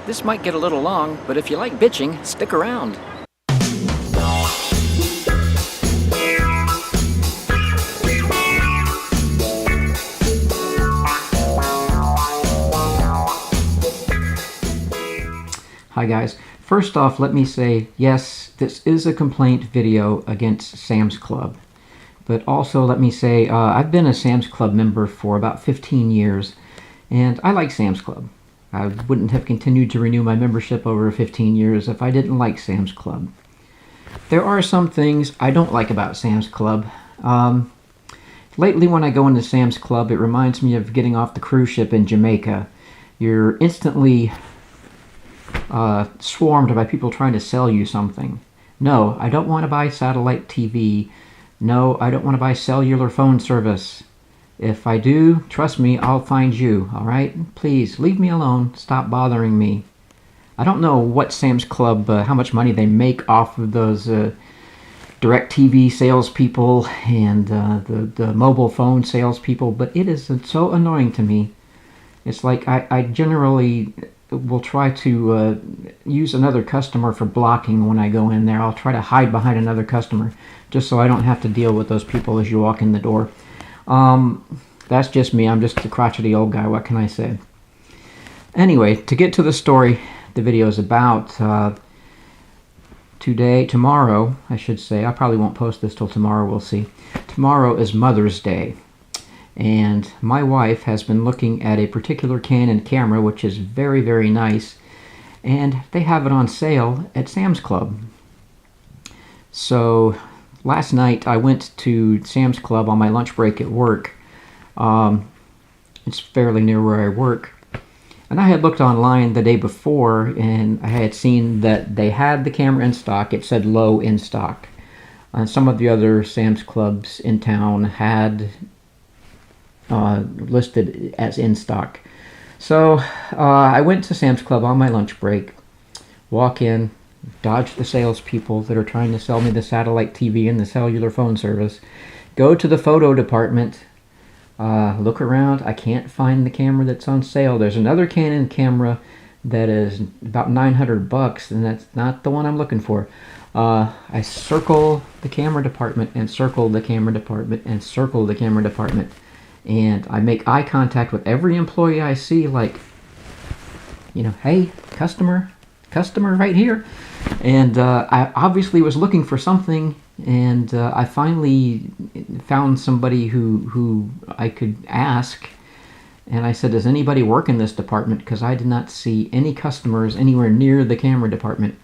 This might get a little long, but if you like bitching, stick around. Hi guys. First off, let me say, yes, this is a complaint video against Sam's Club. But also let me say, I've been a Sam's Club member for about 15 years, and I like Sam's Club. I wouldn't have continued to renew my membership over 15 years if I didn't like Sam's Club. There are some things I don't like about Sam's Club. Lately when I go into Sam's Club, it reminds me of getting off the cruise ship in Jamaica. You're instantly swarmed by people trying to sell you something. No, I don't want to buy satellite TV. No, I don't want to buy cellular phone service. If I do, trust me, I'll find you, alright? Please, leave me alone. Stop bothering me. I don't know what Sam's Club, how much money they make off of those direct TV salespeople and the mobile phone salespeople, but it is so annoying to me. It's like I generally will try to use another customer for blocking when I go in there. I'll try to hide behind another customer just so I don't have to deal with those people as you walk in the door. That's just me. I'm just a crotchety old guy. What can I say? Anyway, to get to the story the video is about, tomorrow, I should say. I probably won't post this till tomorrow. We'll see. Tomorrow is Mother's Day. And my wife has been looking at a particular Canon camera, which is very, very nice, and they have it on sale at Sam's Club. So last night I went to Sam's Club on my lunch break at work. It's fairly near where I work. And I had looked online the day before, and I had seen that they had the camera in stock. It said low in stock. Some of the other Sam's Clubs in town had listed as in stock. So I went to Sam's Club on my lunch break, walk in, dodge the salespeople that are trying to sell me the satellite TV and the cellular phone service, go to the photo department, look around. I can't find the camera that's on sale. There's another Canon camera that is about $900, and that's not the one I'm looking for. I circle the camera department and circle the camera department and circle the camera department. And I make eye contact with every employee I see, like, you know, hey, customer right here. And I obviously was looking for something, and I finally found somebody who I could ask. And I said, does anybody work in this department? Because I did not see any customers anywhere near the camera department.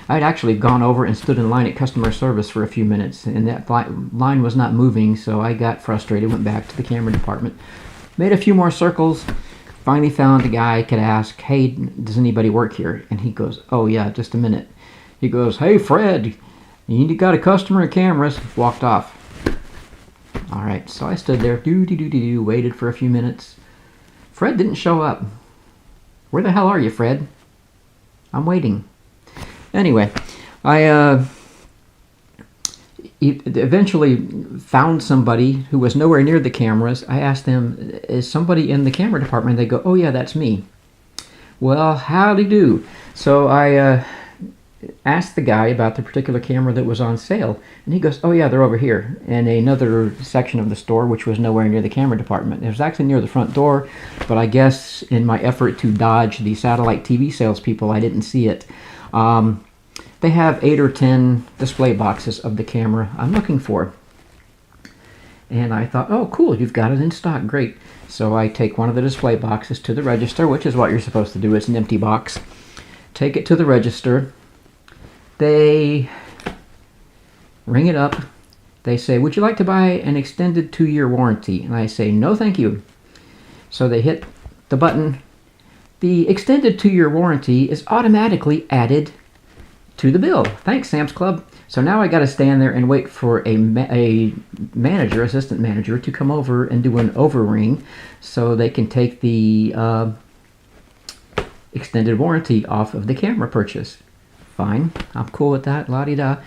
I'd actually gone over and stood in line at customer service for a few minutes, and that line was not moving, so I got frustrated, went back to the camera department, made a few more circles, finally found a guy I could ask, hey, does anybody work here? And he goes, oh yeah, just a minute. He goes, hey Fred, you got a customer at cameras. Walked off. Alright, so I stood there, waited for a few minutes. Fred didn't show up. Where the hell are you, Fred? I'm waiting. Anyway, I eventually found somebody who was nowhere near the cameras. I asked them, is somebody in the camera department? They go, oh yeah, that's me. Well, howdy do. So I asked the guy about the particular camera that was on sale, and he goes, oh yeah, they're over here in another section of the store, which was nowhere near the camera department. It was actually near the front door, but I guess in my effort to dodge the satellite TV salespeople, I didn't see it. They have 8 or 10 display boxes of the camera I'm looking for. And I thought, oh cool, you've got it in stock, great. So I take one of the display boxes to the register, which is what you're supposed to do. It's an empty box. Take it to the register. They ring it up. They say, would you like to buy an extended 2-year warranty? And I say, no thank you. So they hit the button. The extended 2-year warranty is automatically added to the bill. Thanks, Sam's Club. So now I got to stand there and wait for a manager, assistant manager, to come over and do an overring so they can take the extended warranty off of the camera purchase. Fine, I'm cool with that, la-di-da.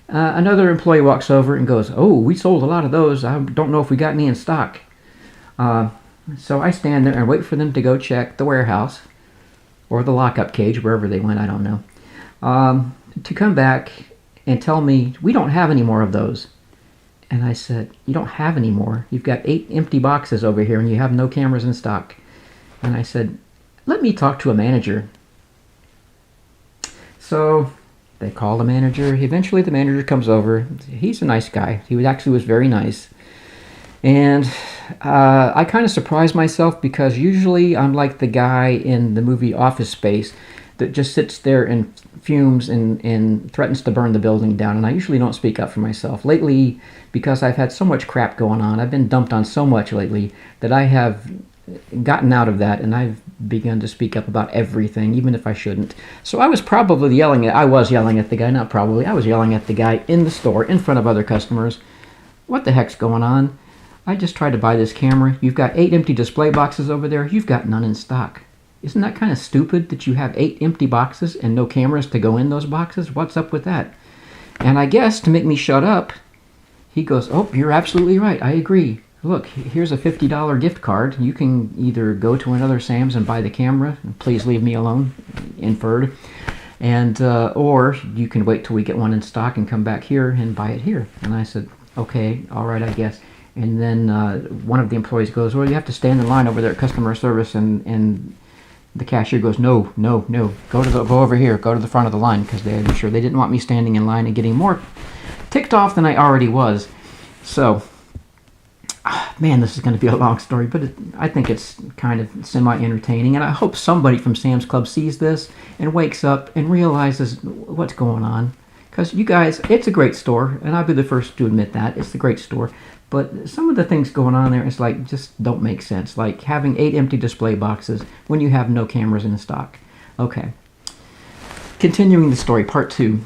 Another employee walks over and goes, oh, we sold a lot of those. I don't know if we got any in stock. So I stand there and wait for them to go check the warehouse. or the lockup cage, wherever they went, I don't know, to come back and tell me, we don't have any more of those. And I said, you don't have any more? You've got 8 empty boxes over here and you have no cameras in stock. And I said, let me talk to a manager. So they call the manager. Eventually the manager comes over. He's a nice guy. He was very nice. And I kind of surprised myself because usually I'm like the guy in the movie Office Space that just sits there and fumes and threatens to burn the building down. And I usually don't speak up for myself. Lately, because I've had so much crap going on, I've been dumped on so much lately that I have gotten out of that, and I've begun to speak up about everything, even if I shouldn't. So I was yelling at the guy, not probably, I was yelling at the guy in the store in front of other customers. What the heck's going on? I just tried to buy this camera. You've got 8 empty display boxes over there. You've got none in stock. Isn't that kind of stupid that you have 8 empty boxes and no cameras to go in those boxes? What's up with that? And I guess to make me shut up, he goes, oh, you're absolutely right. I agree. Look, here's a $50 gift card. You can either go to another Sam's and buy the camera. Please leave me alone, inferred. And or you can wait till we get one in stock and come back here and buy it here. And I said, okay, all right, I guess. And then one of the employees goes, well, you have to stand in line over there at customer service. And the cashier goes, no, go over here, go to the front of the line, because they didn't want me standing in line and getting more ticked off than I already was. So, man, this is going to be a long story, but I think it's kind of semi-entertaining, and I hope somebody from Sam's Club sees this and wakes up and realizes what's going on. Because you guys, it's a great store, and I'll be the first to admit that. It's a great store. But some of the things going on there is like, just don't make sense. Like having 8 empty display boxes when you have no cameras in stock. Okay. Continuing the story, part 2.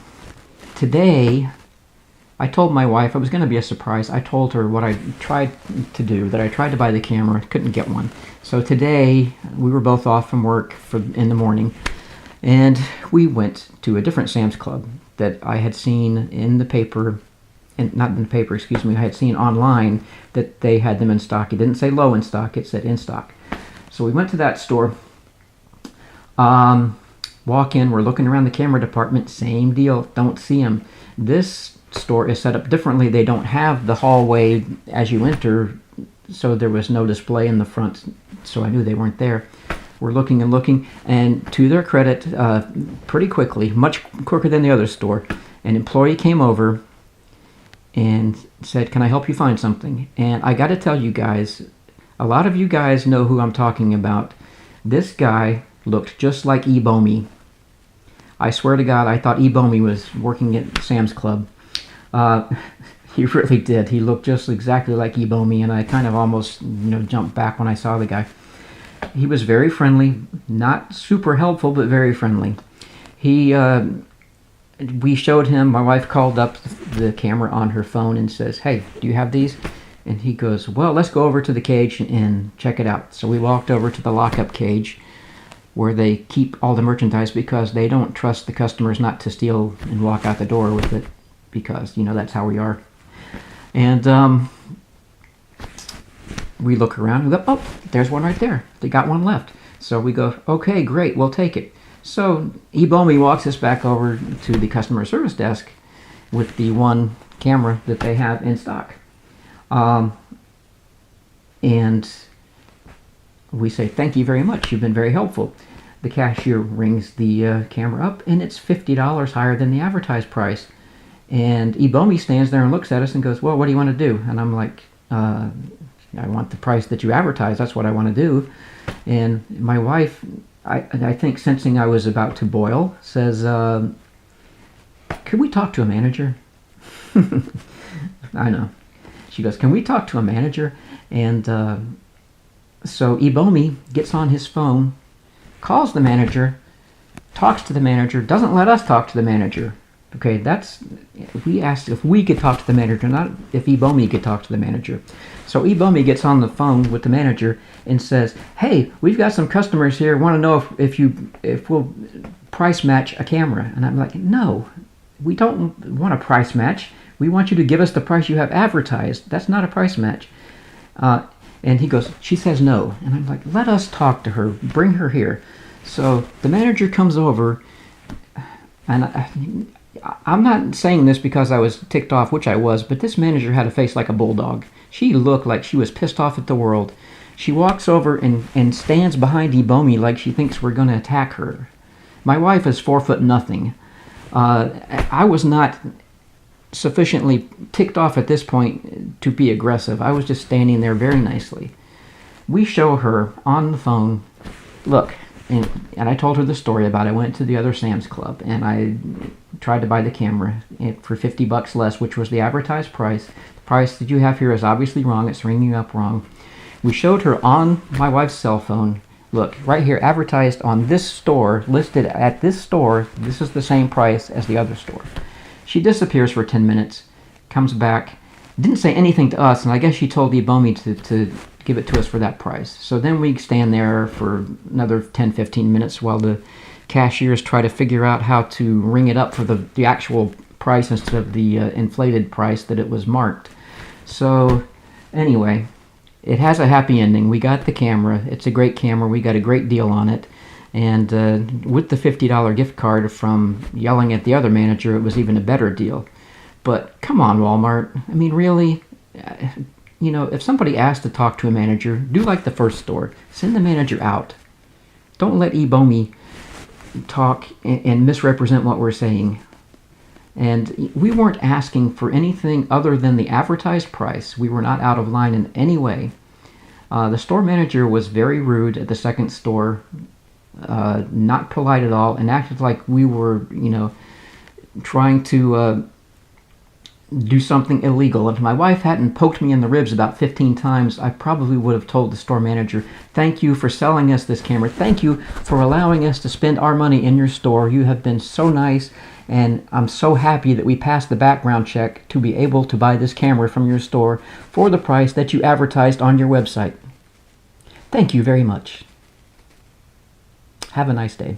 Today, I told my wife, it was going to be a surprise. I told her what I tried to do, that I tried to buy the camera, couldn't get one. So today, we were both off from work in the morning, and we went to a different Sam's Club that I had seen in the paper, not in the paper, excuse me, I had seen online that they had them in stock. It didn't say low in stock, it said in stock. So we went to that store, walk in, we're looking around the camera department, same deal, don't see them. This store is set up differently. They don't have the hallway as you enter, so there was no display in the front, so I knew they weren't there. We're looking and looking, and to their credit, pretty quickly, much quicker than the other store, an employee came over and said, can I help you find something? And I got to tell you guys, a lot of you guys know who I'm talking about. This guy looked just like Ebomi. I swear to God, I thought Ebomi was working at Sam's Club. He really did. He looked just exactly like Ebomi, and I kind of almost jumped back when I saw the guy. He was very friendly, not super helpful, but very friendly. We showed him, my wife called up the camera on her phone and says, hey, do you have these? And he goes, well, let's go over to the cage and check it out. So we walked over to the lockup cage where they keep all the merchandise because they don't trust the customers not to steal and walk out the door with it because, that's how we are. And we look around and we go, oh, there's one right there. They got one left. So we go, okay, great, we'll take it. So Ebomi walks us back over to the customer service desk with the one camera that they have in stock. And we say, thank you very much. You've been very helpful. The cashier rings the camera up, and it's $50 higher than the advertised price. And Ebomi stands there and looks at us and goes, well, what do you want to do? And I'm like, I want the price that you advertise. That's what I want to do. And my wife, I think sensing I was about to boil, says, could we talk to a manager? I know. She goes, can we talk to a manager? And so Ebomi gets on his phone, calls the manager, talks to the manager, doesn't let us talk to the manager. Okay, we asked if we could talk to the manager, not if Ebomi could talk to the manager. So Ebomi gets on the phone with the manager and says, hey, we've got some customers here, want to know if we'll price match a camera. And I'm like, no, we don't want a price match. We want you to give us the price you have advertised. That's not a price match. And he goes, she says no. And I'm like, let us talk to her. Bring her here. So the manager comes over, and I'm not saying this because I was ticked off, which I was, but this manager had a face like a bulldog. She looked like she was pissed off at the world. She walks over and stands behind Ebomi like she thinks we're going to attack her. My wife is 4 foot nothing. I was not sufficiently ticked off at this point to be aggressive. I was just standing there very nicely. We show her on the phone, look, and I told her the story about it. I went to the other Sam's Club and I tried to buy the camera for $50 less, which was the advertised price. The price that you have here is obviously wrong. It's ringing up wrong. We showed her on my wife's cell phone, look, right here, advertised on this store, listed at this store, this is the same price as the other store. She disappears for 10 minutes, comes back, didn't say anything to us, and I guess she told Ebomi to give it to us for that price. So then we stand there for another 10-15 minutes while the cashiers try to figure out how to ring it up for the actual price instead of the inflated price that it was marked. So anyway, it has a happy ending. We got the camera. It's a great camera. We got a great deal on it. And with the $50 gift card from yelling at the other manager, it was even a better deal. But come on, Walmart. I mean, really? You know, if somebody asks to talk to a manager, do like the first store. Send the manager out. Don't let Ebomi talk and misrepresent what we're saying. And we weren't asking for anything other than the advertised price. We were not out of line in any way. The store manager was very rude at the second store, not polite at all, and acted like we were, you know, trying to do something illegal. If my wife hadn't poked me in the ribs about 15 times, I probably would have told the store manager, thank you for selling us this camera. Thank you for allowing us to spend our money in your store. You have been so nice, and I'm so happy that we passed the background check to be able to buy this camera from your store for the price that you advertised on your website. Thank you very much. Have a nice day.